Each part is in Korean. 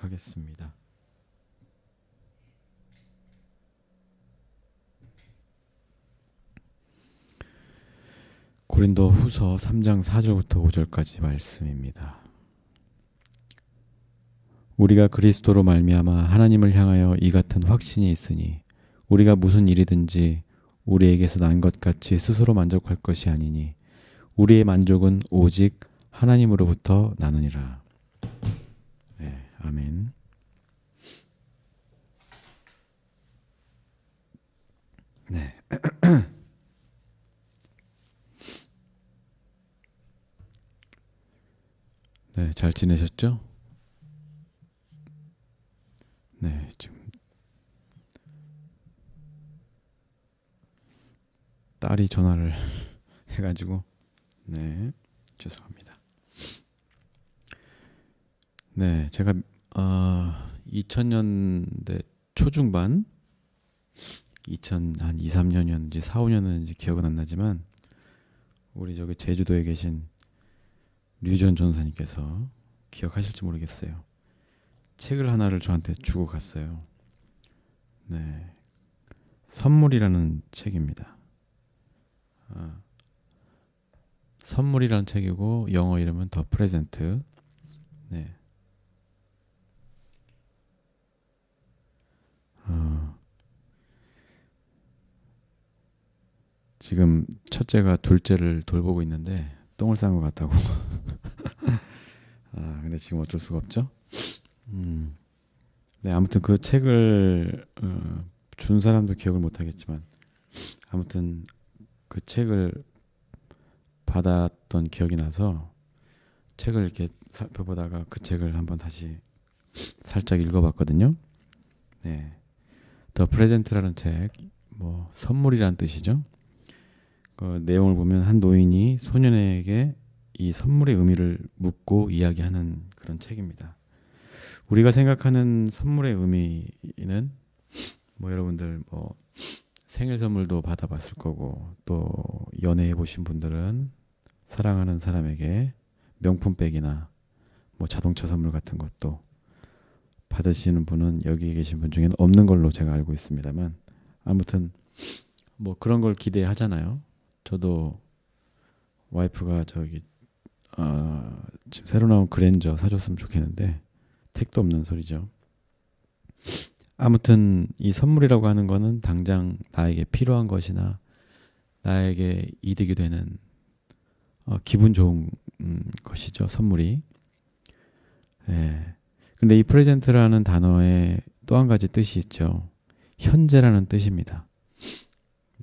하겠습니다. 고린도 후서 3장 4절부터 5절까지 말씀입니다. 우리가 그리스도로 말미암아 하나님을 향하여 이 같은 확신이 있으니 우리가 무슨 일이든지 우리에게서 난 것 같이 스스로 만족할 것이 아니니 우리의 만족은 오직 하나님으로부터 나느니라. 네, 아멘. 네. 네, 잘 지내셨죠? 네, 지금 딸이 전화를 해가지고 네, 죄송합니다. 네, 제가 2000년대 초중반 한 2, 3년이었는지 4, 5년이었는지 기억은 안 나지만 우리 저기 제주도에 계신 류전 전사님께서 기억하실지 모르겠어요. 책을 하나를 저한테 주고 갔어요. 네, 선물이라는 책입니다. 선물이라는 책이고 영어 이름은 더 프레젠트. 네. 지금 첫째가 둘째를 돌보고 있는데 똥을 싼 것 같다고. 근데 지금 어쩔 수가 없죠. 네, 아무튼 그 책을 준 사람도 기억을 못 하겠지만 아무튼 그 책을 받았던 기억이 나서 책을 이렇게 살펴보다가 그 책을 한번 다시 살짝 읽어봤거든요. 네, 더 프레젠트라는 책, 뭐 선물이란 뜻이죠. 그 내용을 보면 한 노인이 소년에게 이 선물의 의미를 묻고 이야기하는 그런 책입니다. 우리가 생각하는 선물의 의미는 뭐 여러분들 뭐 생일 선물도 받아봤을 거고 또 연애해 보신 분들은 사랑하는 사람에게 명품백이나 뭐 자동차 선물 같은 것도 받으시는 분은 여기 계신 분 중에는 없는 걸로 제가 알고 있습니다만 아무튼 뭐 그런 걸 기대하잖아요. 저도 와이프가 저기 지금 새로 나온 그랜저 사줬으면 좋겠는데 택도 없는 소리죠. 아무튼 이 선물이라고 하는 거는 당장 나에게 필요한 것이나 나에게 이득이 되는 기분 좋은 것이죠. 선물이. 예. 근데 이 프레젠트라는 단어에 또 한 가지 뜻이 있죠. 현재라는 뜻입니다.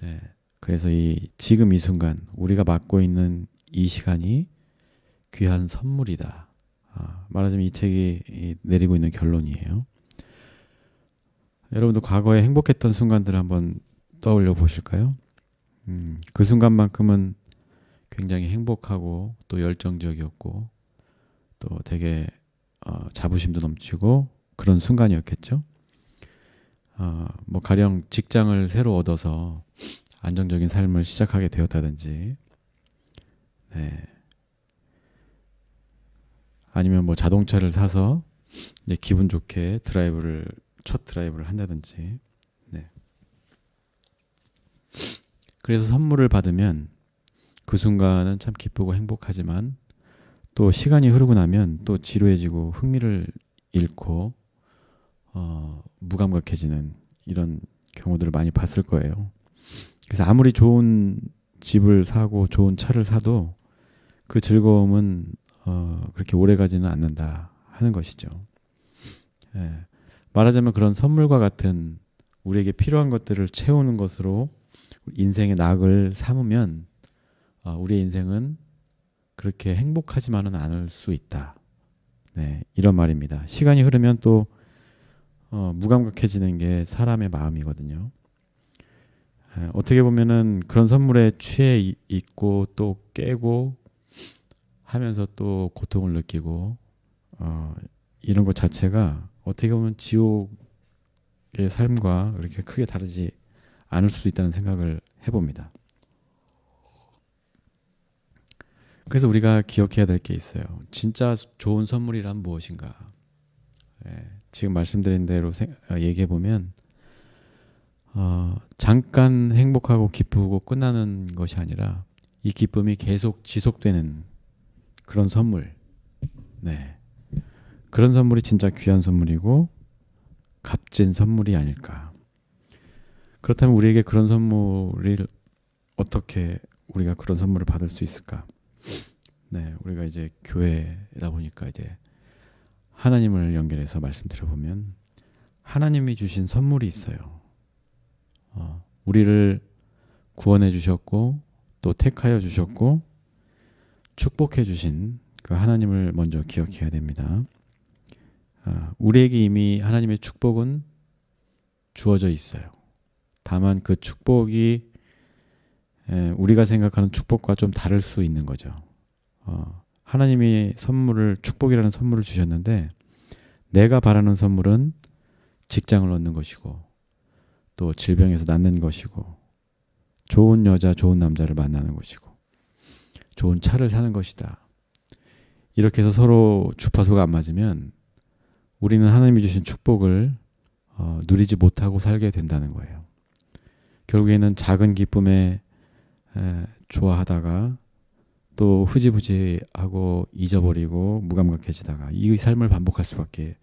네. 그래서 이 지금 이 순간 우리가 맡고 있는 이 시간이 귀한 선물이다. 말하자면 이 책이 내리고 있는 결론이에요. 여러분도 과거에 행복했던 순간들을 한번 떠올려 보실까요? 그 순간만큼은 굉장히 행복하고 또 열정적이었고 또 되게 자부심도 넘치고 그런 순간이었겠죠. 뭐 가령 직장을 새로 얻어서 안정적인 삶을 시작하게 되었다든지, 네. 아니면 뭐 자동차를 사서 이제 기분 좋게 첫 드라이브를 한다든지, 네. 그래서 선물을 받으면 그 순간은 참 기쁘고 행복하지만 또 시간이 흐르고 나면 또 지루해지고 흥미를 잃고 무감각해지는 이런 경우들을 많이 봤을 거예요. 그래서 아무리 좋은 집을 사고 좋은 차를 사도 그 즐거움은 그렇게 오래가지는 않는다 하는 것이죠. 예. 말하자면 그런 선물과 같은 우리에게 필요한 것들을 채우는 것으로 인생의 낙을 삼으면 우리의 인생은 그렇게 행복하지만은 않을 수 있다. 네, 이런 말입니다. 시간이 흐르면 또 무감각해지는 게 사람의 마음이거든요. 어떻게 보면은 그런 선물에 취해 있고 또 깨고 하면서 또 고통을 느끼고 이런 것 자체가 어떻게 보면 지옥의 삶과 그렇게 크게 다르지 않을 수도 있다는 생각을 해봅니다. 그래서 우리가 기억해야 될 게 있어요. 진짜 좋은 선물이란 무엇인가? 지금 말씀드린 대로 얘기해 보면 잠깐 행복하고 기쁘고 끝나는 것이 아니라 이 기쁨이 계속 지속되는 그런 선물. 네. 그런 선물이 진짜 귀한 선물이고 값진 선물이 아닐까. 그렇다면 우리에게 그런 선물을 어떻게 우리가 그런 선물을 받을 수 있을까? 네, 우리가 이제 교회다 보니까 이제 하나님을 연결해서 말씀드려보면 하나님이 주신 선물이 있어요. 우리를 구원해 주셨고 또 택하여 주셨고 축복해 주신 그 하나님을 먼저 기억해야 됩니다. 우리에게 이미 하나님의 축복은 주어져 있어요. 다만 그 축복이 우리가 생각하는 축복과 좀 다를 수 있는 거죠. 하나님이 축복이라는 선물을 주셨는데 내가 바라는 선물은 직장을 얻는 것이고 또 질병에서 낫는 것이고 좋은 여자, 좋은 남자를 만나는 것이고 좋은 차를 사는 것이다. 이렇게 해서 서로 주파수가 안 맞으면 우리는 하나님이 주신 축복을 누리지 못하고 살게 된다는 거예요. 결국에는 작은 기쁨에 좋아하다가 또 흐지부지하고 잊어버리고 무감각해지다가 이 삶을 반복할 수밖에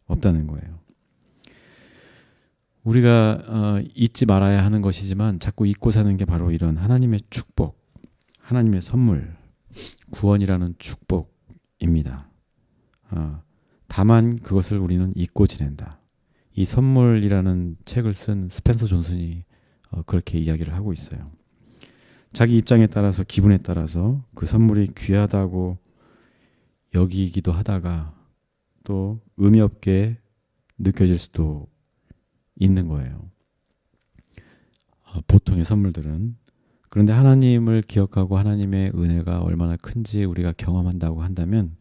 없다는 거예요. 우리가 잊지 말아야 하는 것이지만 자꾸 잊고 사는 게 바로 이런 하나님의 축복, 하나님의 선물, 구원이라는 축복입니다. 다만 그것을 우리는 잊고 지낸다. 이 선물이라는 책을 쓴 스펜서 존슨이 그렇게 이야기를 하고 있어요. 자기 입장에 따라서 기분에 따라서 그 선물이 귀하다고 여기기도 하다가 또 의미 없게 느껴질 수도 있는 거예요. 보통의 선물들은. 그런데 하나님을 기억하고 하나님의 은혜가 얼마나 큰지 우리가 경험한다고 한다면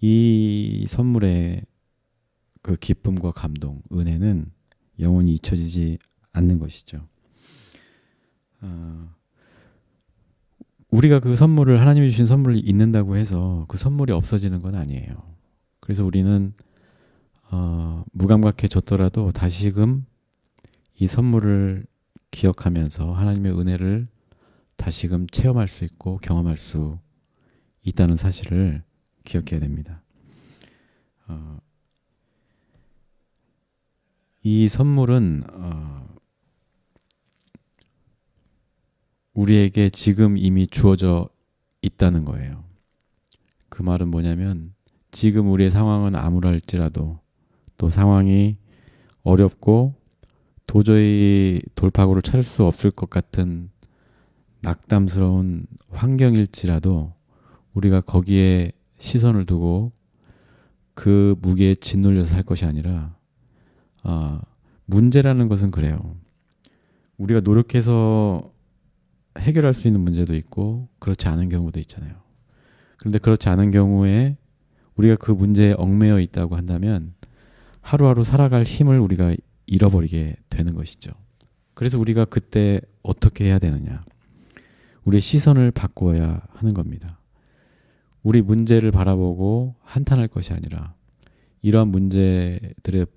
이 선물의 그 기쁨과 감동, 은혜는 영원히 잊혀지지 않는 것이죠. 우리가 그 선물을 하나님이 주신 선물을 잊는다고 해서 그 선물이 없어지는 건 아니에요. 그래서 우리는 무감각해졌더라도 다시금 이 선물을 기억하면서 하나님의 은혜를 다시금 체험할 수 있고 경험할 수 있다는 사실을 기억해야 됩니다. 이 선물은 우리에게 지금 이미 주어져 있다는 거예요. 그 말은 뭐냐면 지금 우리의 상황은 암울할지라도 또 상황이 어렵고 도저히 돌파구를 찾을 수 없을 것 같은 낙담스러운 환경일지라도 우리가 거기에 시선을 두고 그 무게에 짓눌려서 살 것이 아니라 문제라는 것은 그래요. 우리가 노력해서 해결할 수 있는 문제도 있고 그렇지 않은 경우도 있잖아요. 그런데 그렇지 않은 경우에 우리가 그 문제에 얽매여 있다고 한다면 하루하루 살아갈 힘을 우리가 잃어버리게 되는 것이죠. 그래서 우리가 그때 어떻게 해야 되느냐. 우리의 시선을 바꾸어야 하는 겁니다. 우리 문제를 바라보고 한탄할 것이 아니라 이러한 문제들에도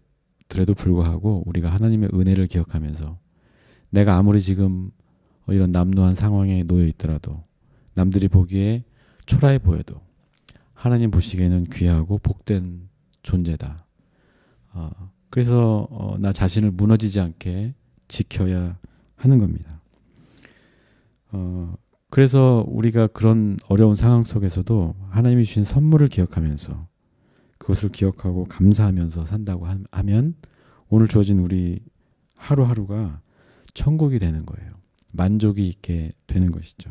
불구하고 우리가 하나님의 은혜를 기억하면서 내가 아무리 지금 이런 남루한 상황에 놓여 있더라도 남들이 보기에 초라해 보여도 하나님 보시기에는 귀하고 복된 존재다. 그래서 나 자신을 무너지지 않게 지켜야 하는 겁니다. 그래서 우리가 그런 어려운 상황 속에서도 하나님이 주신 선물을 기억하면서 그것을 기억하고 감사하면서 산다고 하면 오늘 주어진 우리 하루하루가 천국이 되는 거예요. 만족이 있게 되는 것이죠.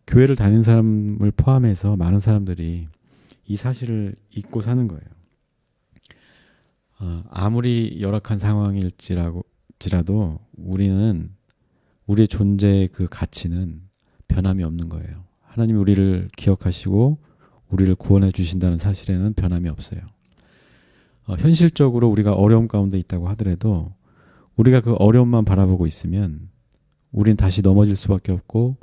교회를 다니는 사람을 포함해서 많은 사람들이 이 사실을 잊고 사는 거예요. 아무리 열악한 상황일지라도 우리는 우리의 존재의 그 가치는 변함이 없는 거예요. 하나님이 우리를 기억하시고 우리를 구원해 주신다는 사실에는 변함이 없어요. 현실적으로 우리가 어려움 가운데 있다고 하더라도 우리가 그 어려움만 바라보고 있으면 우린 다시 넘어질 수밖에 없고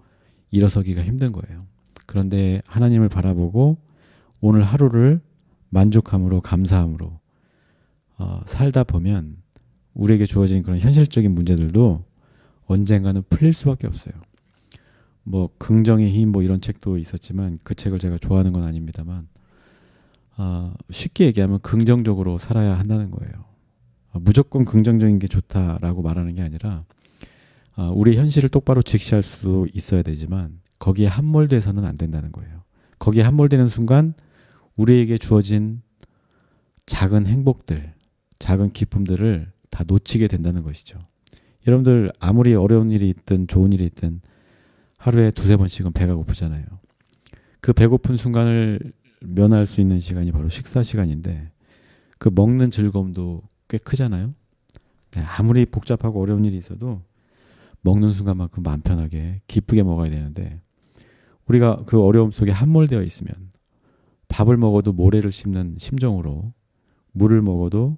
일어서기가 힘든 거예요. 그런데 하나님을 바라보고 오늘 하루를 만족함으로 감사함으로 살다 보면 우리에게 주어진 그런 현실적인 문제들도 언젠가는 풀릴 수밖에 없어요. 뭐 긍정의 힘 뭐 이런 책도 있었지만 그 책을 제가 좋아하는 건 아닙니다만 쉽게 얘기하면 긍정적으로 살아야 한다는 거예요. 무조건 긍정적인 게 좋다라고 말하는 게 아니라 우리 현실을 똑바로 직시할 수도 있어야 되지만 거기에 함몰돼서는 안 된다는 거예요. 거기에 함몰되는 순간 우리에게 주어진 작은 행복들, 작은 기쁨들을 다 놓치게 된다는 것이죠. 여러분들 아무리 어려운 일이 있든 좋은 일이 있든 하루에 두세 번씩은 배가 고프잖아요. 그 배고픈 순간을 면할 수 있는 시간이 바로 식사 시간인데 그 먹는 즐거움도 꽤 크잖아요. 아무리 복잡하고 어려운 일이 있어도 먹는 순간만큼 마음 편하게 기쁘게 먹어야 되는데 우리가 그 어려움 속에 함몰되어 있으면 밥을 먹어도 모래를 씹는 심정으로 물을 먹어도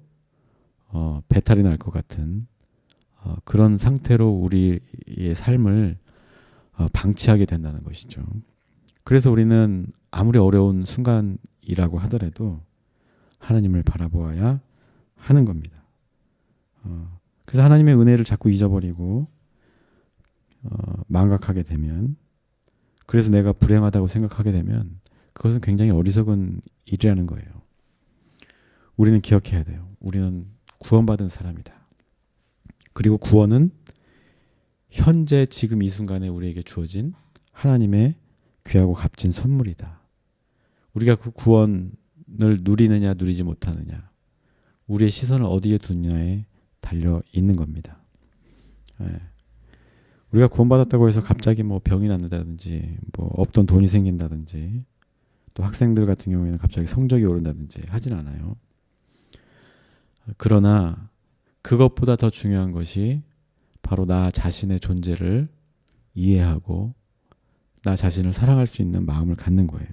배탈이 날 것 같은 그런 상태로 우리의 삶을 방치하게 된다는 것이죠. 그래서 우리는 아무리 어려운 순간이라고 하더라도 하나님을 바라보아야 하는 겁니다. 그래서 하나님의 은혜를 자꾸 잊어버리고 망각하게 되면 그래서 내가 불행하다고 생각하게 되면 그것은 굉장히 어리석은 일이라는 거예요. 우리는 기억해야 돼요. 우리는 구원받은 사람이다. 그리고 구원은 현재 지금 이 순간에 우리에게 주어진 하나님의 귀하고 값진 선물이다. 우리가 그 구원을 누리느냐 누리지 못하느냐 우리의 시선을 어디에 두느냐에 달려 있는 겁니다. 우리가 구원받았다고 해서 갑자기 뭐 병이 낫는다든지 뭐 없던 돈이 생긴다든지 또 학생들 같은 경우에는 갑자기 성적이 오른다든지 하진 않아요. 그러나 그것보다 더 중요한 것이 바로 나 자신의 존재를 이해하고 나 자신을 사랑할 수 있는 마음을 갖는 거예요.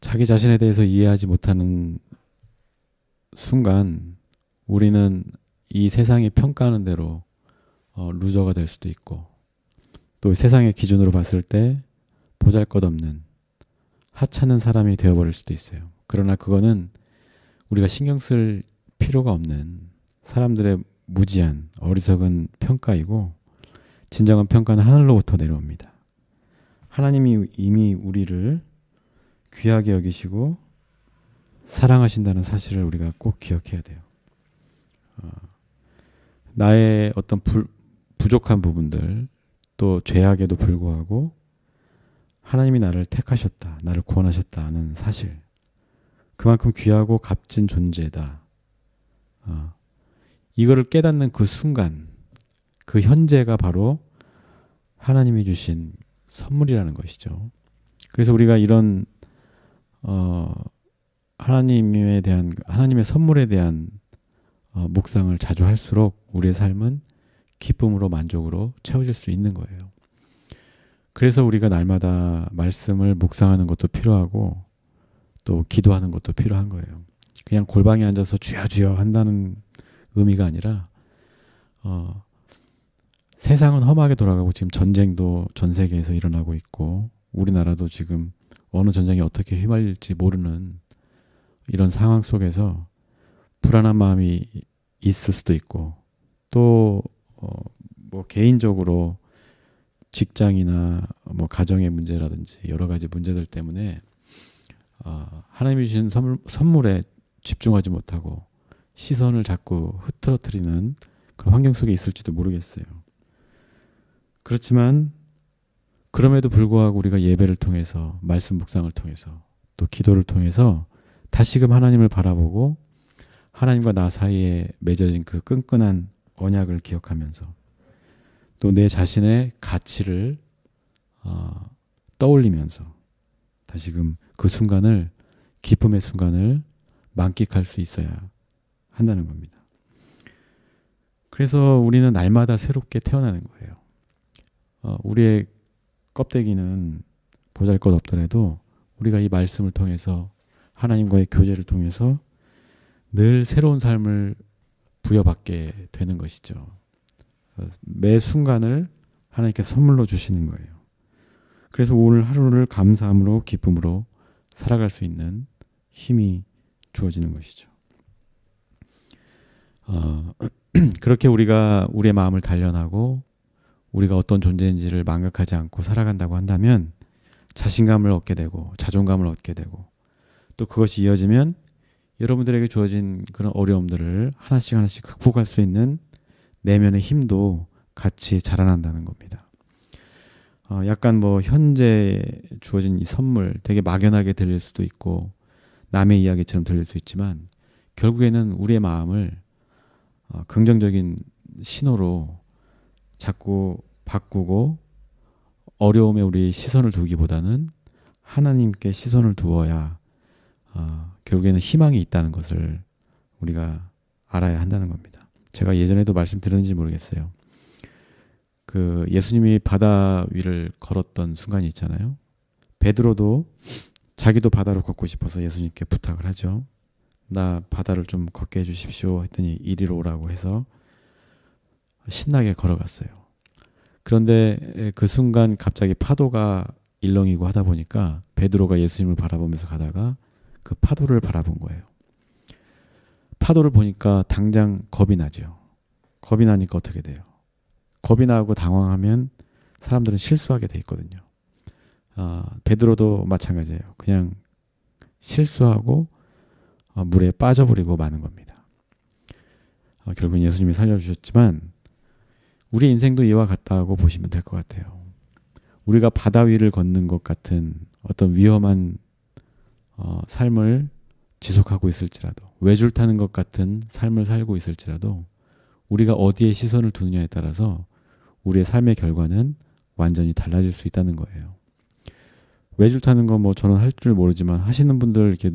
자기 자신에 대해서 이해하지 못하는 순간 우리는 이 세상이 평가하는 대로 루저가 될 수도 있고 또 세상의 기준으로 봤을 때 보잘것없는 하찮은 사람이 되어버릴 수도 있어요. 그러나 그거는 우리가 신경 쓸 필요가 없는 사람들의 무지한 어리석은 평가이고 진정한 평가는 하늘로부터 내려옵니다. 하나님이 이미 우리를 귀하게 여기시고 사랑하신다는 사실을 우리가 꼭 기억해야 돼요. 나의 어떤 부족한 부분들 또 죄악에도 불구하고 하나님이 나를 택하셨다. 나를 구원하셨다는 사실. 그만큼 귀하고 값진 존재다. 이거를 깨닫는 그 순간 그 현재가 바로 하나님이 주신 선물이라는 것이죠. 그래서 우리가 이런 하나님의 선물에 대한 묵상을 자주 할수록 우리의 삶은 기쁨으로 만족으로 채워질 수 있는 거예요. 그래서 우리가 날마다 말씀을 묵상하는 것도 필요하고 또 기도하는 것도 필요한 거예요. 그냥 골방에 앉아서 주여 주여 한다는 의미가 아니라 세상은 험하게 돌아가고 지금 전쟁도 전 세계에서 일어나고 있고 우리나라도 지금 어느 전쟁이 어떻게 휘말릴지 모르는 이런 상황 속에서 불안한 마음이 있을 수도 있고 또 뭐 개인적으로 직장이나 뭐 가정의 문제라든지 여러 가지 문제들 때문에 하나님이 주신 선물에 집중하지 못하고 시선을 자꾸 흐트러뜨리는 그런 환경 속에 있을지도 모르겠어요. 그렇지만 그럼에도 불구하고 우리가 예배를 통해서 말씀 묵상을 통해서 또 기도를 통해서 다시금 하나님을 바라보고 하나님과 나 사이에 맺어진 그 끈끈한 언약을 기억하면서 또 내 자신의 가치를 떠올리면서 다시금 그 순간을 기쁨의 순간을 만끽할 수 있어야 한다는 겁니다. 그래서 우리는 날마다 새롭게 태어나는 거예요. 우리의 껍데기는 보잘것없더라도 우리가 이 말씀을 통해서 하나님과의 교제를 통해서 늘 새로운 삶을 부여받게 되는 것이죠. 매 순간을 하나님께 선물로 주시는 거예요. 그래서 오늘 하루를 감사함으로 기쁨으로 살아갈 수 있는 힘이 주어지는 것이죠. 그렇게 우리가 우리의 마음을 단련하고 우리가 어떤 존재인지를 망각하지 않고 살아간다고 한다면 자신감을 얻게 되고 자존감을 얻게 되고 또 그것이 이어지면 여러분들에게 주어진 그런 어려움들을 하나씩 하나씩 극복할 수 있는 내면의 힘도 같이 자라난다는 겁니다. 약간 뭐 현재 주어진 이 선물 되게 막연하게 들릴 수도 있고 남의 이야기처럼 들릴 수 있지만 결국에는 우리의 마음을 긍정적인 신호로 자꾸 바꾸고 어려움에 우리 시선을 두기보다는 하나님께 시선을 두어야 결국에는 희망이 있다는 것을 우리가 알아야 한다는 겁니다. 제가 예전에도 말씀드렸는지 모르겠어요. 그 예수님이 바다 위를 걸었던 순간이 있잖아요. 베드로도 자기도 바다로 걷고 싶어서 예수님께 부탁을 하죠. 나 바다를 좀 걷게 해주십시오 했더니 이리로 오라고 해서 신나게 걸어갔어요. 그런데 그 순간 갑자기 파도가 일렁이고 하다 보니까 베드로가 예수님을 바라보면서 가다가 그 파도를 바라본 거예요. 파도를 보니까 당장 겁이 나죠. 겁이 나니까 어떻게 돼요? 겁이 나고 당황하면 사람들은 실수하게 돼 있거든요. 베드로도 마찬가지예요. 그냥 실수하고 물에 빠져버리고 마는 겁니다. 결국은 예수님이 살려주셨지만 우리 인생도 이와 같다고 보시면 될 것 같아요. 우리가 바다 위를 걷는 것 같은 어떤 위험한 삶을 지속하고 있을지라도 외줄 타는 것 같은 삶을 살고 있을지라도 우리가 어디에 시선을 두느냐에 따라서 우리의 삶의 결과는 완전히 달라질 수 있다는 거예요. 외줄 타는 거 뭐 저는 할 줄 모르지만 하시는 분들 이렇게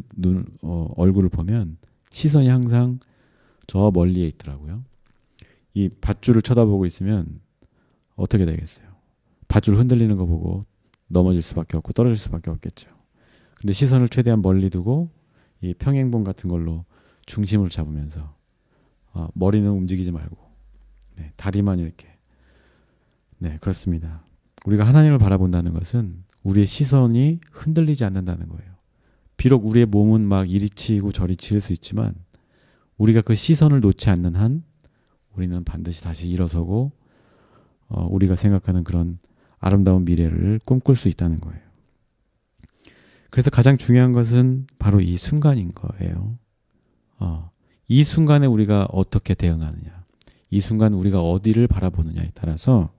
얼굴을 보면 시선이 항상 저 멀리에 있더라고요. 이 밧줄을 쳐다보고 있으면 어떻게 되겠어요? 밧줄 흔들리는 거 보고 넘어질 수밖에 없고 떨어질 수밖에 없겠죠. 근데 시선을 최대한 멀리 두고 이 평행봉 같은 걸로 중심을 잡으면서 머리는 움직이지 말고 다리만 이렇게 그렇습니다. 우리가 하나님을 바라본다는 것은 우리의 시선이 흔들리지 않는다는 거예요. 비록 우리의 몸은 막 이리 치이고 저리 치일 수 있지만 우리가 그 시선을 놓지 않는 한 우리는 반드시 다시 일어서고 우리가 생각하는 그런 아름다운 미래를 꿈꿀 수 있다는 거예요. 그래서 가장 중요한 것은 바로 이 순간인 거예요. 이 순간에 우리가 어떻게 대응하느냐, 이 순간 우리가 어디를 바라보느냐에 따라서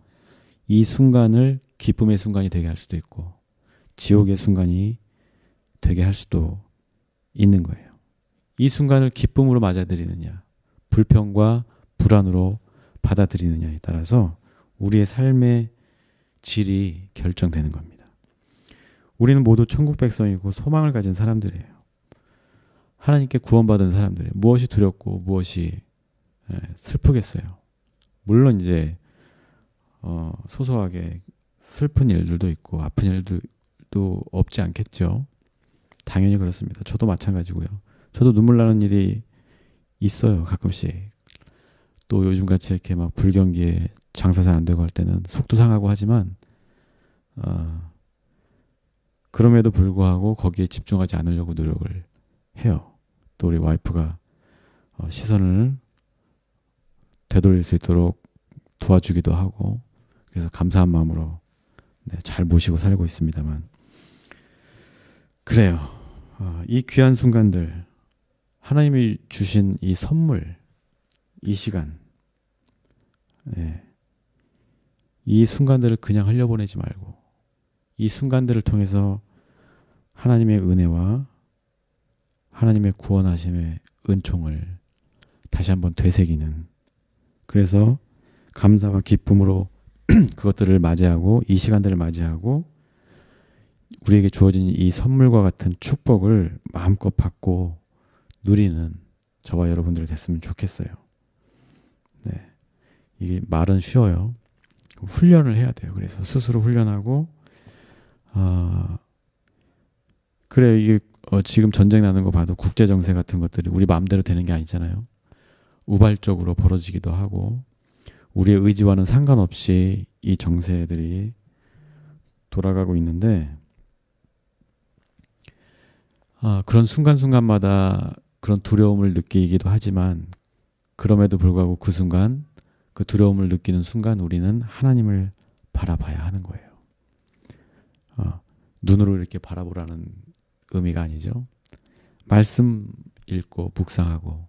이 순간을 기쁨의 순간이 되게 할 수도 있고 지옥의 순간이 되게 할 수도 있는 거예요. 이 순간을 기쁨으로 맞아들이느냐, 불평과 불안으로 받아들이느냐에 따라서 우리의 삶의 질이 결정되는 겁니다. 우리는 모두 천국 백성이고 소망을 가진 사람들이에요. 하나님께 구원받은 사람들이에요. 무엇이 두렵고 무엇이 슬프겠어요. 물론 이제 소소하게 슬픈 일들도 있고 아픈 일들도 없지 않겠죠. 당연히 그렇습니다. 저도 마찬가지고요. 저도 눈물 나는 일이 있어요. 가끔씩. 또 요즘같이 이렇게 막 불경기에 장사 잘 안 되고 할 때는 속도 상하고 하지만 그럼에도 불구하고 거기에 집중하지 않으려고 노력을 해요. 또 우리 와이프가 시선을 되돌릴 수 있도록 도와주기도 하고 그래서 감사한 마음으로 잘 모시고 살고 있습니다만 그래요. 이 귀한 순간들 하나님이 주신 이 선물 이 시간 이 순간들을 그냥 흘려보내지 말고 이 순간들을 통해서 하나님의 은혜와 하나님의 구원하심의 은총을 다시 한번 되새기는 그래서 감사와 기쁨으로 그것들을 맞이하고 이 시간들을 맞이하고 우리에게 주어진 이 선물과 같은 축복을 마음껏 받고 누리는 저와 여러분들이 됐으면 좋겠어요. 이게 말은 쉬워요. 훈련을 해야 돼요. 그래서 스스로 훈련하고 그래 이게 지금 전쟁 나는 거 봐도 국제 정세 같은 것들이 우리 마음대로 되는 게 아니잖아요. 우발적으로 벌어지기도 하고 우리의 의지와는 상관없이 이 정세들이 돌아가고 있는데 그런 순간순간마다 그런 두려움을 느끼기도 하지만 그럼에도 불구하고 그 순간 그 두려움을 느끼는 순간 우리는 하나님을 바라봐야 하는 거예요. 눈으로 이렇게 바라보라는 의미가 아니죠. 말씀 읽고 묵상하고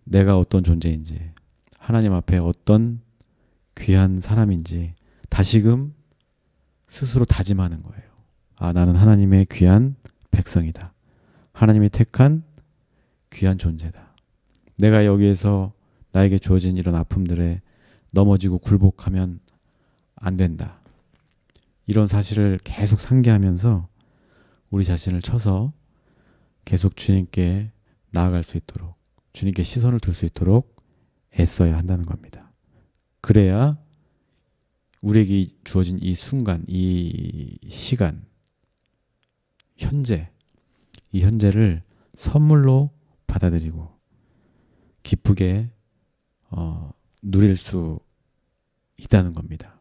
내가 어떤 존재인지 하나님 앞에 어떤 귀한 사람인지 다시금 스스로 다짐하는 거예요. 나는 하나님의 귀한 백성이다. 하나님이 택한 귀한 존재다. 내가 여기에서 나에게 주어진 이런 아픔들에 넘어지고 굴복하면 안 된다. 이런 사실을 계속 상기하면서 우리 자신을 쳐서 계속 주님께 나아갈 수 있도록 주님께 시선을 둘 수 있도록 애써야 한다는 겁니다. 그래야 우리에게 주어진 이 순간, 이 시간, 현재, 이 현재를 선물로 받아들이고 기쁘게 누릴 수 있다는 겁니다.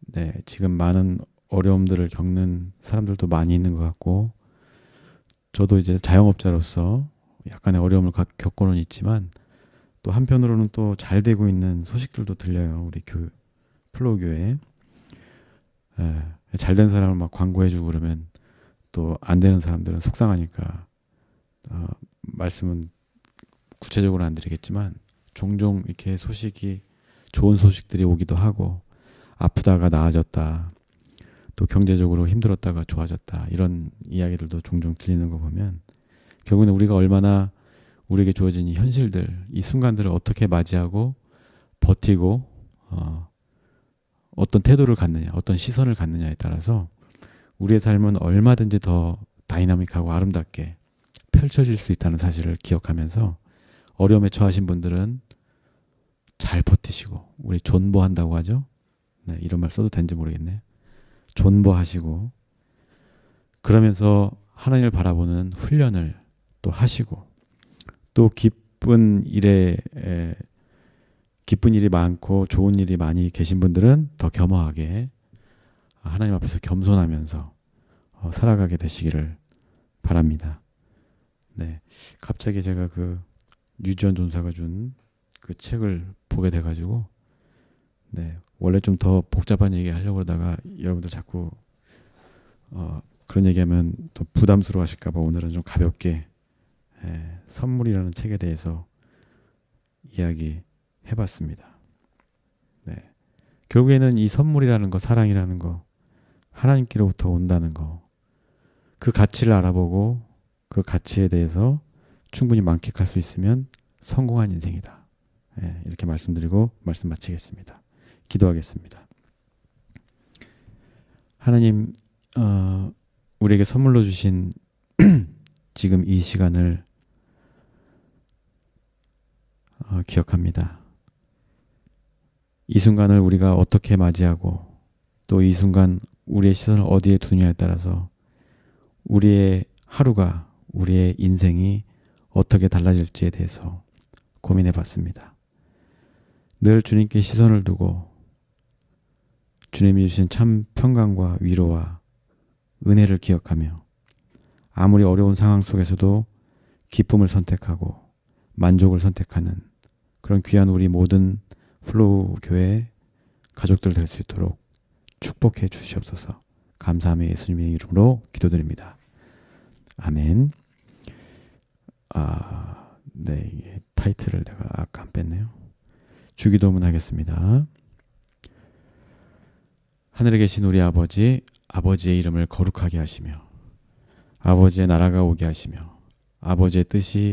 네, 지금 많은 어려움들을 겪는 사람들도 많이 있는 것 같고 저도 이제 자영업자로서 약간의 어려움을 겪고는 있지만 또 한편으로는 또 잘 되고 있는 소식들도 들려요. 우리 플로우 교회에 잘된 사람을 막 광고해주고 그러면 또 안 되는 사람들은 속상하니까 말씀은 구체적으로 안 드리겠지만 종종 이렇게 좋은 소식들이 오기도 하고 아프다가 나아졌다. 또 경제적으로 힘들었다가 좋아졌다. 이런 이야기들도 종종 들리는 거 보면 결국에는 우리가 얼마나 우리에게 주어진 이 현실들, 이 순간들을 어떻게 맞이하고 버티고 어떤 태도를 갖느냐, 어떤 시선을 갖느냐에 따라서 우리의 삶은 얼마든지 더 다이나믹하고 아름답게 펼쳐질 수 있다는 사실을 기억하면서 어려움에 처하신 분들은 잘 버티시고 우리 존버한다고 하죠. 네, 이런 말 써도 되는지 모르겠네. 존버하시고 그러면서 하나님을 바라보는 훈련을 또 하시고 또 기쁜 일이 많고 좋은 일이 많이 계신 분들은 더 겸허하게 하나님 앞에서 겸손하면서 살아가게 되시기를 바랍니다. 네, 갑자기 제가 그 유지원 전사가 준 그 책을 보게 돼가지고 네, 원래 좀 더 복잡한 얘기 하려고 하다가 여러분들 자꾸 그런 얘기하면 또 부담스러워 하실까봐 오늘은 좀 가볍게 선물이라는 책에 대해서 이야기해봤습니다. 네, 결국에는 이 선물이라는 거, 사랑이라는 거, 하나님께로부터 온다는 거, 그 가치를 알아보고 그 가치에 대해서 충분히 만끽할 수 있으면 성공한 인생이다. 이렇게 말씀드리고 말씀 마치겠습니다. 기도하겠습니다. 하나님, 우리에게 선물로 주신 지금 이 시간을 기억합니다. 이 순간을 우리가 어떻게 맞이하고 또 이 순간 우리의 시선을 어디에 두냐에 따라서 우리의 하루가, 우리의 인생이 어떻게 달라질지에 대해서 고민해 봤습니다. 늘 주님께 시선을 두고 주님이 주신 참 평강과 위로와 은혜를 기억하며 아무리 어려운 상황 속에서도 기쁨을 선택하고 만족을 선택하는 그런 귀한 우리 모든 플로우 교회 가족들 될 수 있도록 축복해 주시옵소서. 감사함의 예수님의 이름으로 기도드립니다. 아멘. 네, 이게 타이틀을 내가 아까 안 뺐네요. 주기도문 하겠습니다. 하늘에 계신 우리 아버지, 아버지의 이름을 거룩하게 하시며 아버지의 나라가 오게 하시며 아버지의 뜻이